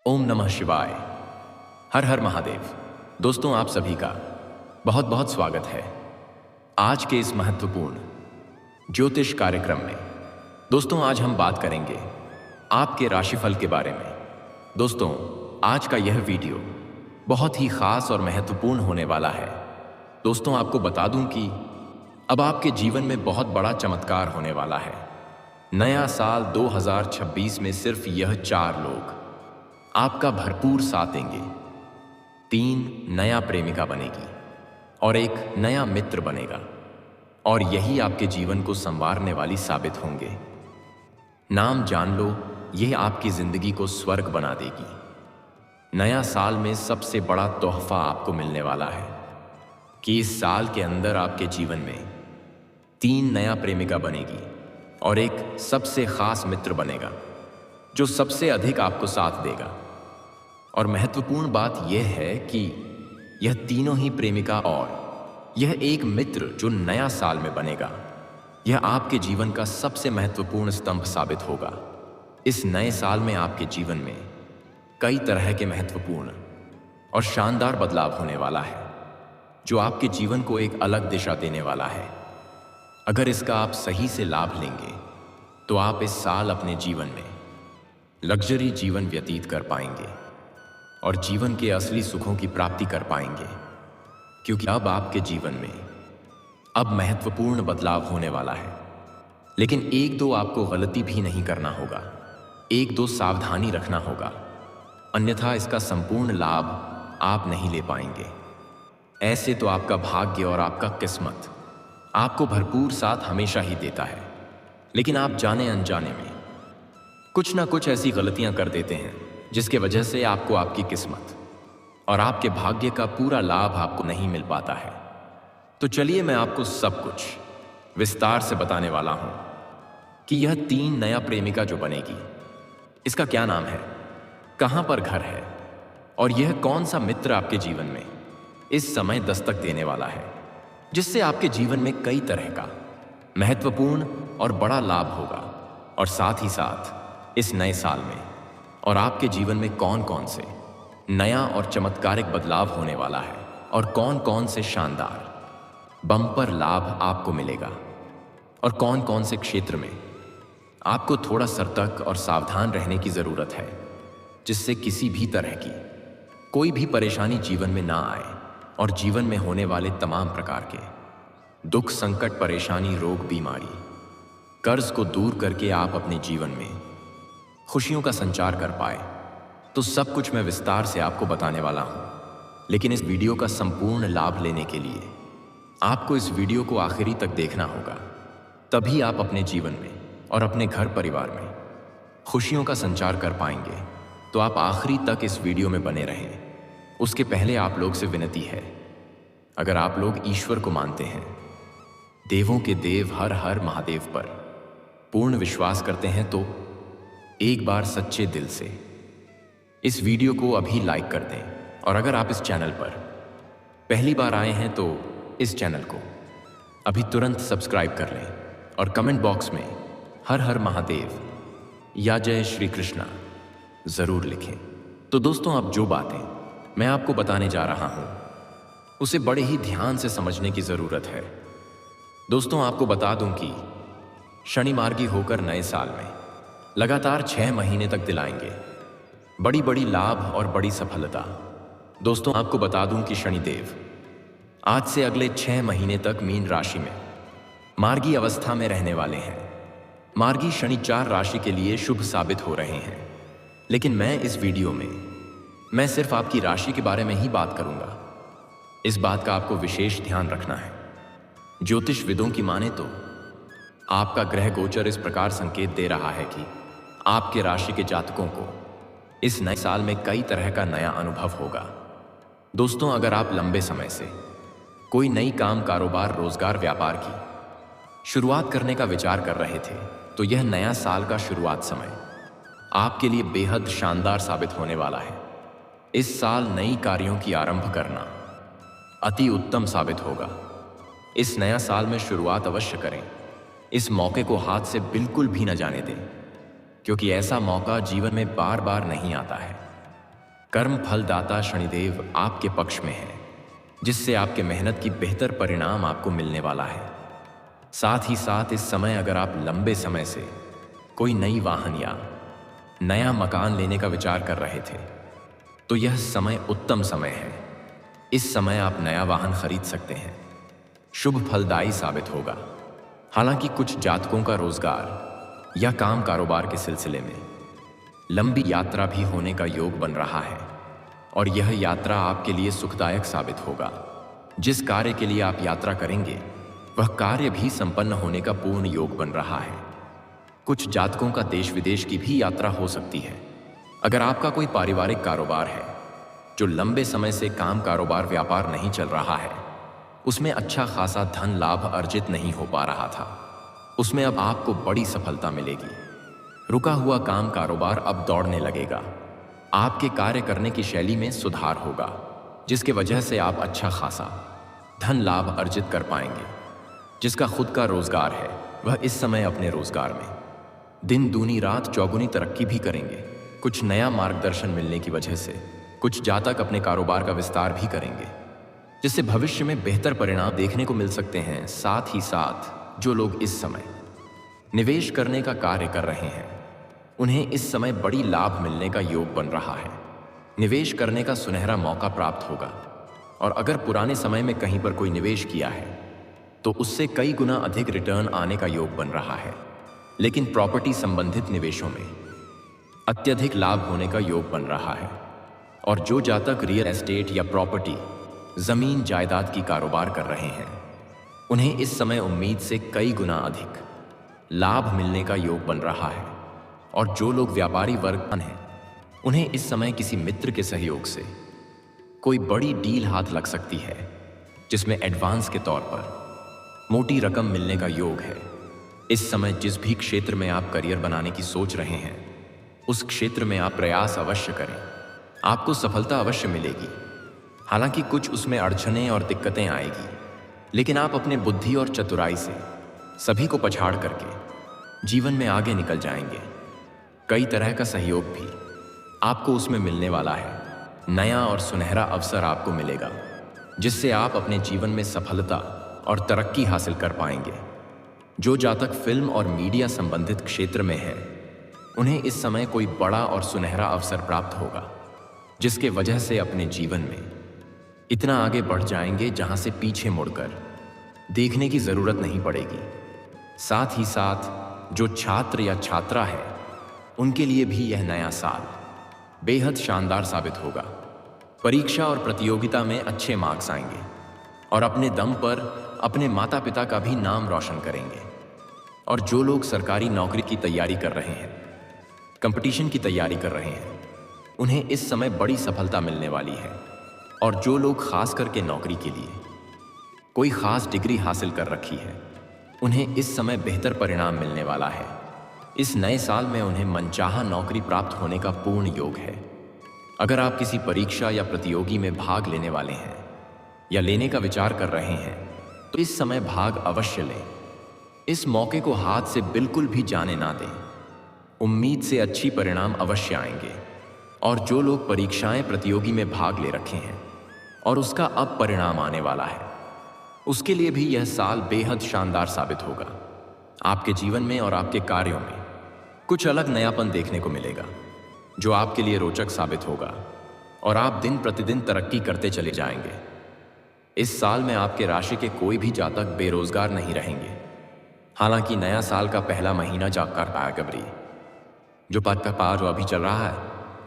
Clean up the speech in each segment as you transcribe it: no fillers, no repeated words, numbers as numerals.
ओम नमः शिवाय। हर हर महादेव। दोस्तों, आप सभी का बहुत बहुत स्वागत है आज के इस महत्वपूर्ण ज्योतिष कार्यक्रम में। दोस्तों, आज हम बात करेंगे आपके राशिफल के बारे में। दोस्तों, आज का यह वीडियो बहुत ही खास और महत्वपूर्ण होने वाला है। दोस्तों, आपको बता दूं कि अब आपके जीवन में बहुत बड़ा चमत्कार होने वाला है। नया साल 2026 में सिर्फ यह 4 लोग आपका भरपूर साथ देंगे। 3 नया प्रेमिका बनेगी और 1 नया मित्र बनेगा, और यही आपके जीवन को संवारने वाली साबित होंगे। नाम जान लो, यह आपकी जिंदगी को स्वर्ग बना देगी। नया साल में सबसे बड़ा तोहफा आपको मिलने वाला है कि इस साल के अंदर आपके जीवन में 3 नया प्रेमिका बनेगी और 1 सबसे खास मित्र बनेगा जो सबसे अधिक आपको साथ देगा। और महत्वपूर्ण बात यह है कि यह तीनों ही प्रेमिका और यह 1 मित्र जो नया साल में बनेगा, यह आपके जीवन का सबसे महत्वपूर्ण स्तंभ साबित होगा। इस नए साल में आपके जीवन में कई तरह के महत्वपूर्ण और शानदार बदलाव होने वाला है जो आपके जीवन को एक अलग दिशा देने वाला है। अगर इसका आप सही से लाभ लेंगे तो आप इस साल अपने जीवन में लग्जरी जीवन व्यतीत कर पाएंगे और जीवन के असली सुखों की प्राप्ति कर पाएंगे, क्योंकि अब आपके जीवन में अब महत्वपूर्ण बदलाव होने वाला है। लेकिन 1-2 आपको गलती भी नहीं करना होगा, 1-2 सावधानी रखना होगा, अन्यथा इसका संपूर्ण लाभ आप नहीं ले पाएंगे। ऐसे तो आपका भाग्य और आपका किस्मत आपको भरपूर साथ हमेशा ही देता है, लेकिन आप जाने अनजाने में कुछ ना कुछ ऐसी गलतियां कर देते हैं जिसके वजह से आपको आपकी किस्मत और आपके भाग्य का पूरा लाभ आपको नहीं मिल पाता है। तो चलिए, मैं आपको सब कुछ विस्तार से बताने वाला हूं कि यह 3 नया प्रेमिका जो बनेगी, इसका क्या नाम है, कहां पर घर है, और यह कौन सा मित्र आपके जीवन में इस समय दस्तक देने वाला है, जिससे आपके जीवन में कई तरह का महत्वपूर्ण और बड़ा लाभ होगा। और साथ ही साथ इस नए साल में और आपके जीवन में कौन कौन से नया और चमत्कारिक बदलाव होने वाला है और कौन कौन से शानदार बम्पर लाभ आपको मिलेगा, और कौन कौन से क्षेत्र में आपको थोड़ा सतर्क और सावधान रहने की जरूरत है, जिससे किसी भी तरह की कोई भी परेशानी जीवन में ना आए और जीवन में होने वाले तमाम प्रकार के दुख, संकट, परेशानी, रोग, बीमारी, कर्ज को दूर करके आप अपने जीवन में खुशियों का संचार कर पाए। तो सब कुछ मैं विस्तार से आपको बताने वाला हूं, लेकिन इस वीडियो का संपूर्ण लाभ लेने के लिए आपको इस वीडियो को आखिरी तक देखना होगा। तभी आप अपने जीवन में और अपने घर परिवार में खुशियों का संचार कर पाएंगे। तो आप आखिरी तक इस वीडियो में बने रहें। उसके पहले आप लोग से विनती है, अगर आप लोग ईश्वर को मानते हैं, देवों के देव हर हर महादेव पर पूर्ण विश्वास करते हैं, तो एक बार सच्चे दिल से इस वीडियो को अभी लाइक कर दें। और अगर आप इस चैनल पर पहली बार आए हैं तो इस चैनल को अभी तुरंत सब्सक्राइब कर लें और कमेंट बॉक्स में हर हर महादेव या जय श्री कृष्णा जरूर लिखें। तो दोस्तों, अब जो बातें मैं आपको बताने जा रहा हूं उसे बड़े ही ध्यान से समझने की जरूरत है। दोस्तों, आपको बता दूं कि शनि मार्गी होकर नए साल में लगातार 6 महीने तक दिलाएंगे बड़ी बड़ी लाभ और बड़ी सफलता। दोस्तों, आपको बता दूं कि शनिदेव आज से अगले 6 महीने तक मीन राशि में मार्गी अवस्था में रहने वाले हैं। मार्गी शनि 4 राशि के लिए शुभ साबित हो रहे हैं, लेकिन मैं इस वीडियो में मैं सिर्फ आपकी राशि के बारे में ही बात करूंगा। इस बात का आपको विशेष ध्यान रखना है। ज्योतिष विदों की माने तो आपका ग्रह गोचर इस प्रकार संकेत दे रहा है कि आपके राशि के जातकों को इस नए साल में कई तरह का नया अनुभव होगा। दोस्तों, अगर आप लंबे समय से कोई नई काम, कारोबार, रोजगार, व्यापार की शुरुआत करने का विचार कर रहे थे, तो यह नया साल का शुरुआत समय आपके लिए बेहद शानदार साबित होने वाला है। इस साल नई कार्यों की आरंभ करना अति उत्तम साबित होगा। इस नया साल में शुरुआत अवश्य करें। इस मौके को हाथ से बिल्कुल भी न जाने दें, क्योंकि ऐसा मौका जीवन में बार बार नहीं आता है। कर्म फलदाता शनिदेव आपके पक्ष में है, जिससे आपके मेहनत की बेहतर परिणाम आपको मिलने वाला है। साथ ही साथ इस समय अगर आप लंबे समय से कोई नई वाहन या नया मकान लेने का विचार कर रहे थे, तो यह समय उत्तम समय है। इस समय आप नया वाहन खरीद सकते हैं। शुभ फलदायी साबित होगा। हालांकि कुछ जातकों का रोजगार या काम कारोबार के सिलसिले में लंबी यात्रा भी होने का योग बन रहा है, और यह यात्रा आपके लिए सुखदायक साबित होगा। जिस कार्य के लिए आप यात्रा करेंगे वह कार्य भी संपन्न होने का पूर्ण योग बन रहा है। कुछ जातकों का देश विदेश की भी यात्रा हो सकती है। अगर आपका कोई पारिवारिक कारोबार है जो लंबे समय से काम कारोबार व्यापार नहीं चल रहा है, उसमें अच्छा खासा धन लाभ अर्जित नहीं हो पा रहा था, उसमें अब आपको बड़ी सफलता मिलेगी। रुका हुआ काम कारोबार अब दौड़ने लगेगा। आपके कार्य करने की शैली में सुधार होगा, जिसके वजह से आप अच्छा खासा धन लाभ अर्जित कर पाएंगे। जिसका खुद का रोजगार है वह इस समय अपने रोजगार में दिन दूनी रात चौगुनी तरक्की भी करेंगे। कुछ नया मार्गदर्शन मिलने की वजह से कुछ जातक अपने कारोबार का विस्तार भी करेंगे, जिससे भविष्य में बेहतर परिणाम देखने को मिल सकते हैं। साथ ही साथ जो लोग इस समय निवेश करने का कार्य कर रहे हैं, उन्हें इस समय बड़ी लाभ मिलने का योग बन रहा है। निवेश करने का सुनहरा मौका प्राप्त होगा, और अगर पुराने समय में कहीं पर कोई निवेश किया है तो उससे कई गुना अधिक रिटर्न आने का योग बन रहा है। लेकिन प्रॉपर्टी संबंधित निवेशों में अत्यधिक लाभ होने का योग बन रहा है, और जो जातक रियल एस्टेट या प्रॉपर्टी जमीन जायदाद की कारोबार कर रहे हैं, उन्हें इस समय उम्मीद से कई गुना अधिक लाभ मिलने का योग बन रहा है। और जो लोग व्यापारी वर्ग हैं, उन्हें इस समय किसी मित्र के सहयोग से कोई बड़ी डील हाथ लग सकती है, जिसमें एडवांस के तौर पर मोटी रकम मिलने का योग है। इस समय जिस भी क्षेत्र में आप करियर बनाने की सोच रहे हैं, उस क्षेत्र में आप प्रयास अवश्य करें। आपको सफलता अवश्य मिलेगी। हालांकि कुछ उसमें अड़चनें और दिक्कतें आएगी, लेकिन आप अपने बुद्धि और चतुराई से सभी को पछाड़ करके जीवन में आगे निकल जाएंगे। कई तरह का सहयोग भी आपको उसमें मिलने वाला है। नया और सुनहरा अवसर आपको मिलेगा, जिससे आप अपने जीवन में सफलता और तरक्की हासिल कर पाएंगे। जो जातक फिल्म और मीडिया संबंधित क्षेत्र में है, उन्हें इस समय कोई बड़ा और सुनहरा अवसर प्राप्त होगा, जिसके वजह से अपने जीवन में इतना आगे बढ़ जाएंगे जहां से पीछे मुड़कर देखने की जरूरत नहीं पड़ेगी। साथ ही साथ जो छात्र या छात्रा है, उनके लिए भी यह नया साल बेहद शानदार साबित होगा। परीक्षा और प्रतियोगिता में अच्छे मार्क्स आएंगे, और अपने दम पर अपने माता पिता का भी नाम रोशन करेंगे। और जो लोग सरकारी नौकरी की तैयारी कर रहे हैं, कंपटीशन की तैयारी कर रहे हैं, उन्हें इस समय बड़ी सफलता मिलने वाली है। और जो लोग खास करके नौकरी के लिए कोई खास डिग्री हासिल कर रखी है, उन्हें इस समय बेहतर परिणाम मिलने वाला है। इस नए साल में उन्हें मनचाहा नौकरी प्राप्त होने का पूर्ण योग है। अगर आप किसी परीक्षा या प्रतियोगी में भाग लेने वाले हैं या लेने का विचार कर रहे हैं, तो इस समय भाग अवश्य लें। इस मौके को हाथ से बिल्कुल भी जाने ना दें। उम्मीद से अच्छी परिणाम अवश्य आएंगे। और जो लोग परीक्षाएं प्रतियोगी में भाग ले रखे हैं और उसका अब परिणाम आने वाला है, उसके लिए भी यह साल बेहद शानदार साबित होगा। आपके जीवन में और आपके कार्यों में कुछ अलग नयापन देखने को मिलेगा, जो आपके लिए रोचक साबित होगा, और आप दिन प्रतिदिन तरक्की करते चले जाएंगे। इस साल में आपके राशि के कोई भी जातक बेरोजगार नहीं रहेंगे। हालांकि नया साल का पहला महीना जाकर आगबरी जो पार जो अभी चल रहा है,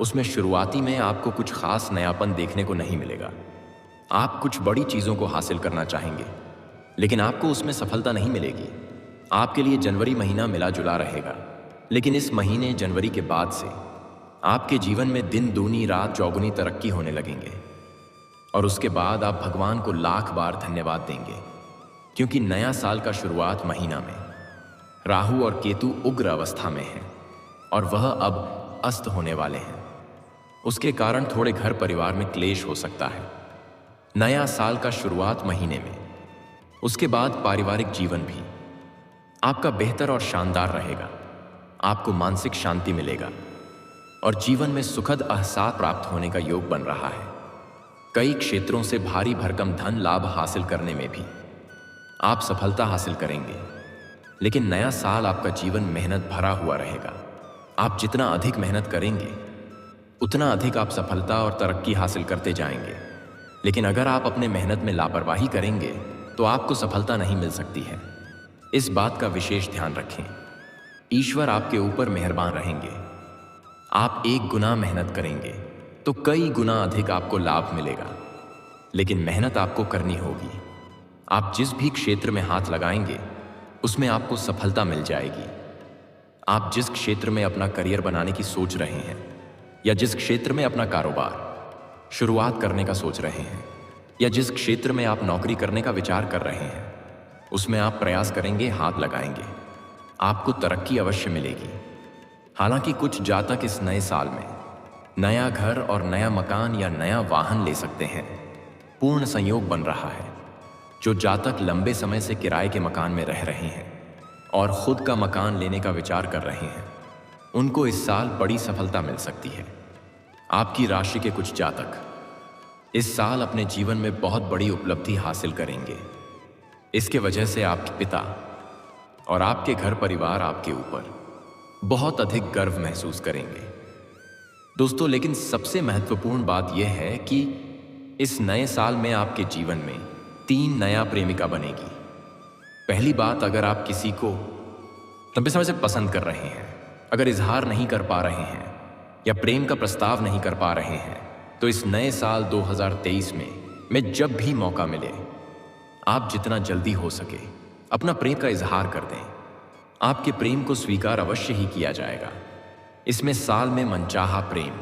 उसमें शुरुआती में आपको कुछ खास नयापन देखने को नहीं मिलेगा। आप कुछ बड़ी चीज़ों को हासिल करना चाहेंगे, लेकिन आपको उसमें सफलता नहीं मिलेगी। आपके लिए जनवरी महीना मिला जुला रहेगा, लेकिन इस महीने जनवरी के बाद से आपके जीवन में दिन दूनी रात चौगुनी तरक्की होने लगेंगे, और उसके बाद आप भगवान को लाख बार धन्यवाद देंगे, क्योंकि नया साल का शुरुआत महीना में राहु और केतु उग्र अवस्था में हैं, और वह अब अस्त होने वाले हैं। उसके कारण थोड़े घर परिवार में क्लेश हो सकता है। नया साल का शुरुआत महीने में, उसके बाद पारिवारिक जीवन भी आपका बेहतर और शानदार रहेगा। आपको मानसिक शांति मिलेगा, और जीवन में सुखद एहसास प्राप्त होने का योग बन रहा है। कई क्षेत्रों से भारी भरकम धन लाभ हासिल करने में भी आप सफलता हासिल करेंगे। लेकिन नया साल आपका जीवन मेहनत भरा हुआ रहेगा। आप जितना अधिक मेहनत करेंगे उतना अधिक आप सफलता और तरक्की हासिल करते जाएंगे। लेकिन अगर आप अपने मेहनत में लापरवाही करेंगे तो आपको सफलता नहीं मिल सकती है। इस बात का विशेष ध्यान रखें। ईश्वर आपके ऊपर मेहरबान रहेंगे। आप 1 गुना मेहनत करेंगे तो कई गुना अधिक आपको लाभ मिलेगा। लेकिन मेहनत आपको करनी होगी। आप जिस भी क्षेत्र में हाथ लगाएंगे उसमें आपको सफलता मिल जाएगी। आप जिस क्षेत्र में अपना करियर बनाने की सोच रहे हैं या जिस क्षेत्र में अपना कारोबार शुरुआत करने का सोच रहे हैं या जिस क्षेत्र में आप नौकरी करने का विचार कर रहे हैं उसमें आप प्रयास करेंगे, हाथ लगाएंगे, आपको तरक्की अवश्य मिलेगी। हालांकि कुछ जातक इस नए साल में नया घर और नया मकान या नया वाहन ले सकते हैं। पूर्ण संयोग बन रहा है। जो जातक लंबे समय से किराए के मकान में रह रहे हैं और खुद का मकान लेने का विचार कर रहे हैं उनको इस साल बड़ी सफलता मिल सकती है। आपकी राशि के कुछ जातक इस साल अपने जीवन में बहुत बड़ी उपलब्धि हासिल करेंगे। इसके वजह से आपके पिता और आपके घर परिवार आपके ऊपर बहुत अधिक गर्व महसूस करेंगे। दोस्तों, लेकिन सबसे महत्वपूर्ण बात यह है कि इस नए साल में आपके जीवन में 3 नया प्रेमिका बनेगी। पहली बात, अगर आप किसी को लंबे समय से पसंद कर रहे हैं, अगर इजहार नहीं कर पा रहे हैं या प्रेम का प्रस्ताव नहीं कर पा रहे हैं तो इस नए साल 2023 में जब भी मौका मिले आप जितना जल्दी हो सके अपना प्रेम का इजहार कर दें। आपके प्रेम को स्वीकार अवश्य ही किया जाएगा। इसमें साल में मनचाहा प्रेम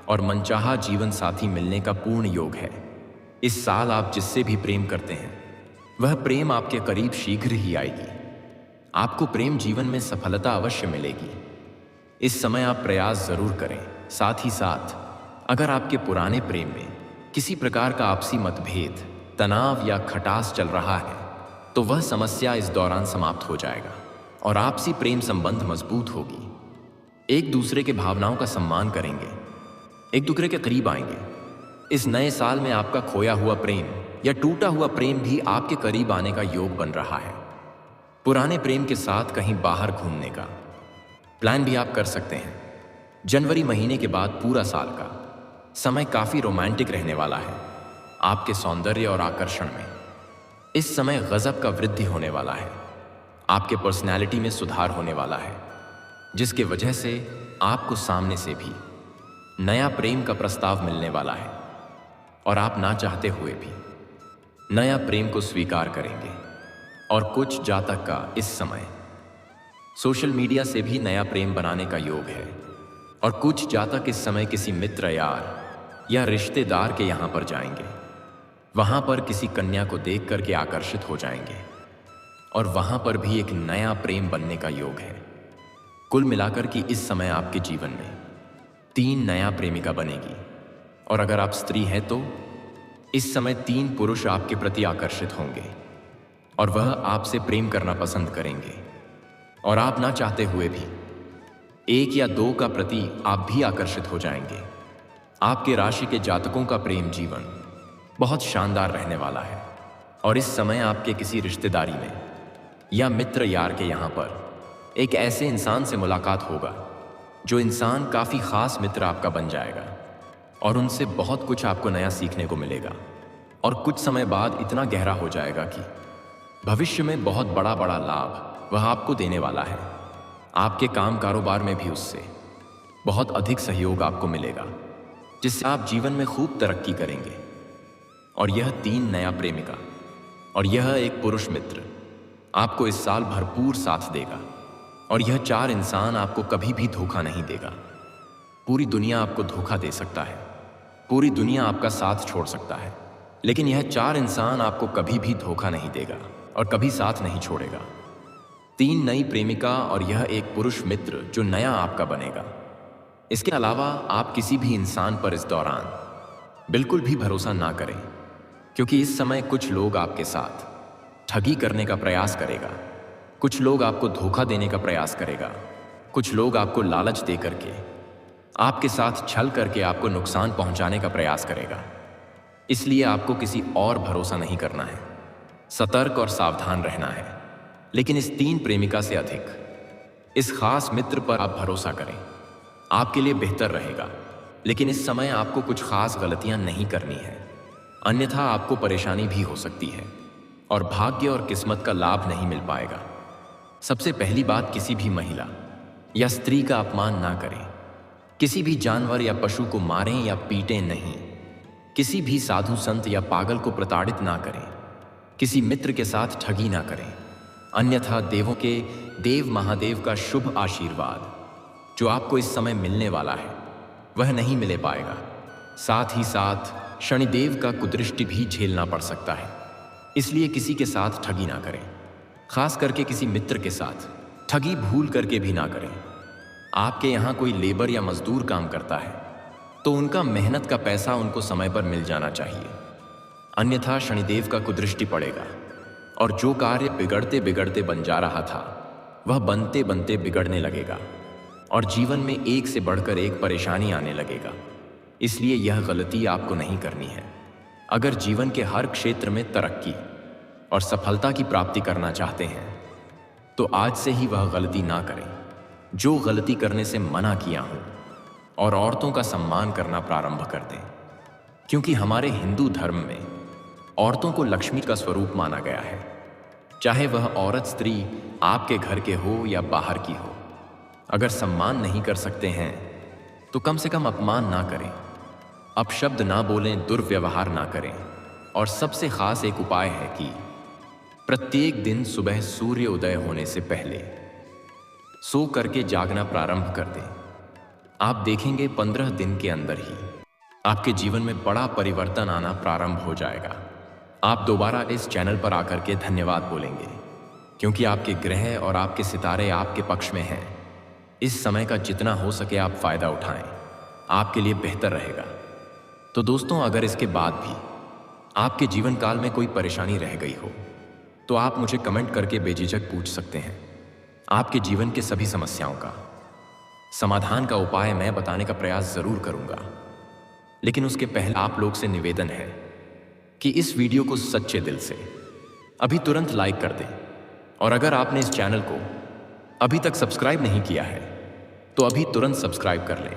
और मनचाहा जीवन साथी मिलने का पूर्ण योग है। इस साल आप जिससे भी प्रेम करते हैं वह प्रेम आपके करीब शीघ्र ही आएगी। आपको प्रेम जीवन में सफलता अवश्य मिलेगी। इस समय आप प्रयास जरूर करें। साथ ही साथ अगर आपके पुराने प्रेम में किसी प्रकार का आपसी मतभेद, तनाव या खटास चल रहा है तो वह समस्या इस दौरान समाप्त हो जाएगा और आपसी प्रेम संबंध मजबूत होगी। एक दूसरे के भावनाओं का सम्मान करेंगे, एक दूसरे के करीब आएंगे। इस नए साल में आपका खोया हुआ प्रेम या टूटा हुआ प्रेम भी आपके करीब आने का योग बन रहा है। पुराने प्रेम के साथ कहीं बाहर घूमने का प्लान भी आप कर सकते हैं। जनवरी महीने के बाद पूरा साल का समय काफी रोमांटिक रहने वाला है। आपके सौंदर्य और आकर्षण में इस समय गजब का वृद्धि होने वाला है। आपके पर्सनैलिटी में सुधार होने वाला है, जिसके वजह से आपको सामने से भी नया प्रेम का प्रस्ताव मिलने वाला है और आप ना चाहते हुए भी नया प्रेम को स्वीकार करेंगे। और कुछ जातक का इस समय सोशल मीडिया से भी नया प्रेम बनाने का योग है और कुछ जातक इस समय किसी मित्र, यार या रिश्तेदार के यहां पर जाएंगे। वहां पर किसी कन्या को देख करके आकर्षित हो जाएंगे और वहां पर भी एक नया प्रेम बनने का योग है। कुल मिलाकर कि इस समय आपके जीवन में 3 नया प्रेमिका बनेगी। और अगर आप स्त्री हैं तो इस समय 3 पुरुष आपके प्रति आकर्षित होंगे और वह आपसे प्रेम करना पसंद करेंगे। और आप ना चाहते हुए भी 1 या 2 का प्रति आप भी आकर्षित हो जाएंगे। आपके राशि के जातकों का प्रेम जीवन बहुत शानदार रहने वाला है और इस समय आपके किसी रिश्तेदारी में या मित्र यार के यहाँ पर एक ऐसे इंसान से मुलाकात होगा जो इंसान काफ़ी खास मित्र आपका बन जाएगा और उनसे बहुत कुछ आपको नया सीखने को मिलेगा और कुछ समय बाद इतना गहरा हो जाएगा कि भविष्य में बहुत बड़ा बड़ा लाभ वह आपको देने वाला है। आपके काम कारोबार में भी उससे बहुत अधिक सहयोग आपको मिलेगा, जिससे आप जीवन में खूब तरक्की करेंगे। और यह 3 नया प्रेमिका और यह एक पुरुष मित्र आपको इस साल भरपूर साथ देगा और यह 4 इंसान आपको कभी भी धोखा नहीं देगा। पूरी दुनिया आपको धोखा दे सकता है, पूरी दुनिया आपका साथ छोड़ सकता है, लेकिन यह 4 इंसान आपको कभी भी धोखा नहीं देगा और कभी साथ नहीं छोड़ेगा। 3 नई प्रेमिका और यह एक पुरुष मित्र जो नया आपका बनेगा। इसके अलावा आप किसी भी इंसान पर इस दौरान बिल्कुल भी भरोसा ना करें, क्योंकि इस समय कुछ लोग आपके साथ ठगी करने का प्रयास करेगा, कुछ लोग आपको धोखा देने का प्रयास करेगा, कुछ लोग आपको लालच दे करके आपके साथ छल करके आपको नुकसान पहुंचाने का प्रयास करेगा। इसलिए आपको किसी और भरोसा नहीं करना है, सतर्क और सावधान रहना है। लेकिन इस 3 प्रेमिका से अधिक इस खास मित्र पर आप भरोसा करें, आपके लिए बेहतर रहेगा। लेकिन इस समय आपको कुछ खास गलतियां नहीं करनी है, अन्यथा आपको परेशानी भी हो सकती है और भाग्य और किस्मत का लाभ नहीं मिल पाएगा। सबसे पहली बात, किसी भी महिला या स्त्री का अपमान ना करें। किसी भी जानवर या पशु को मारें या पीटें नहीं। किसी भी साधु संत या पागल को प्रताड़ित ना करें। किसी मित्र के साथ ठगी ना करें, अन्यथा देवों के देव महादेव का शुभ आशीर्वाद जो आपको इस समय मिलने वाला है वह नहीं मिले पाएगा। साथ ही साथ शनिदेव का कुदृष्टि भी झेलना पड़ सकता है। इसलिए किसी के साथ ठगी ना करें, खास करके किसी मित्र के साथ ठगी भूल करके भी ना करें। आपके यहाँ कोई लेबर या मजदूर काम करता है तो उनका मेहनत का पैसा उनको समय पर मिल जाना चाहिए, अन्यथा शनिदेव का कुदृष्टि पड़ेगा और जो कार्य बिगड़ते बिगड़ते बन जा रहा था वह बनते बनते बिगड़ने लगेगा और जीवन में एक से बढ़कर एक परेशानी आने लगेगा। इसलिए यह गलती आपको नहीं करनी है। अगर जीवन के हर क्षेत्र में तरक्की और सफलता की प्राप्ति करना चाहते हैं तो आज से ही वह गलती ना करें जो गलती करने से मना किया हूं, और औरतों का सम्मान करना प्रारंभ कर दें, क्योंकि हमारे हिंदू धर्म में औरतों को लक्ष्मी का स्वरूप माना गया है। चाहे वह औरत स्त्री आपके घर के हो या बाहर की हो, अगर सम्मान नहीं कर सकते हैं तो कम से कम अपमान ना करें, अपशब्द ना बोलें, दुर्व्यवहार ना करें। और सबसे खास एक उपाय है कि प्रत्येक दिन सुबह सूर्य उदय होने से पहले सो करके जागना प्रारंभ कर दें। आप देखेंगे 15 दिन के अंदर ही आपके जीवन में बड़ा परिवर्तन आना प्रारंभ हो जाएगा। आप दोबारा इस चैनल पर आकर के धन्यवाद बोलेंगे, क्योंकि आपके ग्रह और आपके सितारे आपके पक्ष में हैं। इस समय का जितना हो सके आप फायदा उठाएं, आपके लिए बेहतर रहेगा। तो दोस्तों, अगर इसके बाद भी आपके जीवन काल में कोई परेशानी रह गई हो तो आप मुझे कमेंट करके बेझिझक पूछ सकते हैं। आपके जीवन के सभी समस्याओं का समाधान का उपाय मैं बताने का प्रयास जरूर करूंगा। लेकिन उसके पहले आप लोग से निवेदन है कि इस वीडियो को सच्चे दिल से अभी तुरंत लाइक कर दें, और अगर आपने इस चैनल को अभी तक सब्सक्राइब नहीं किया है तो अभी तुरंत सब्सक्राइब कर लें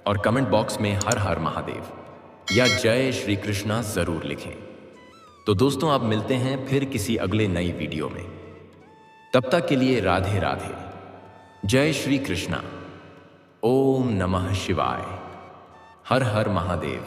और कमेंट बॉक्स में हर हर महादेव या जय श्री कृष्णा जरूर लिखें। तो दोस्तों, आप मिलते हैं फिर किसी अगले नई वीडियो में। तब तक के लिए राधे राधे, जय श्री कृष्णा, ओम नमः शिवाय, हर हर महादेव।